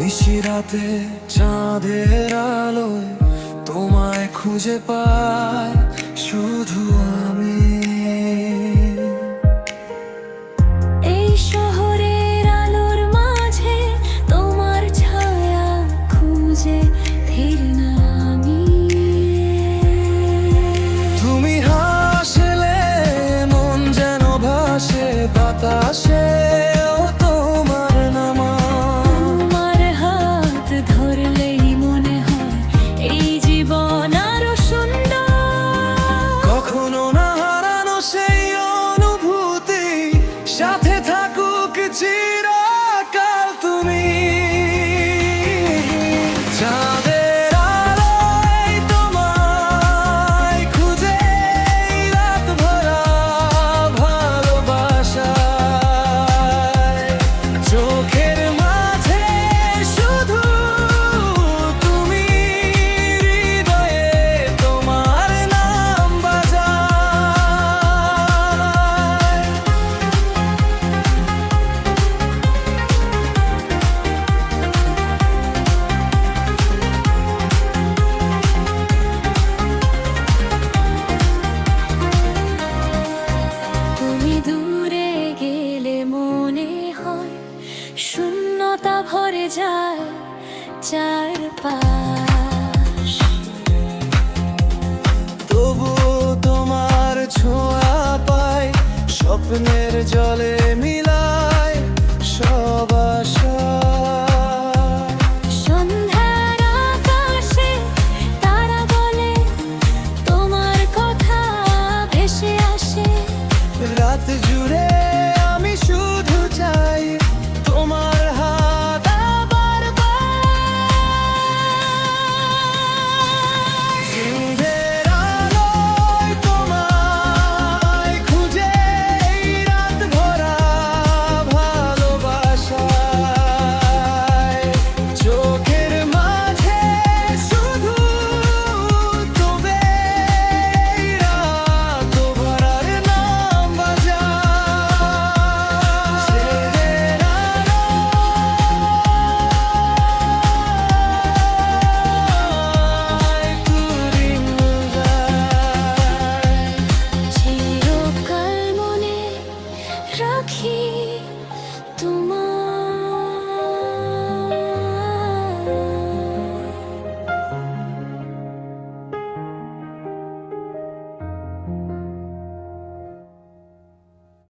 নিশিরাতে চাঁদের আলোয় তোমায় খুঁজে পাই শুধু আমি। এই শহরের আলোর মাঝে তোমার ছায়া খুঁজে ফিরি না আমি। তুমি হাসলে মন যেন ভাসে বাতাসে, ও তোমার নামা। তোমার হাত ধরলেই মনে হয় এই জীবন আরো সুন্দর। কখনো না হারানো সেই অনুভূতি, সাথে থাকুক চিরকাল তুমি। চাঁদের আলোয় তোমায় খুঁজে রাত ভরা ভালোবাসায়, চোখের মাঝে শুধু তুমি, হৃদয়ে তোমার নাম বাজায়। তুমি দূরে গেলে মনে হয় শূন্যতা ভরে যায় চারপাশ। তবু তোমার ছোঁয়া পাই স্বপ্নের জলে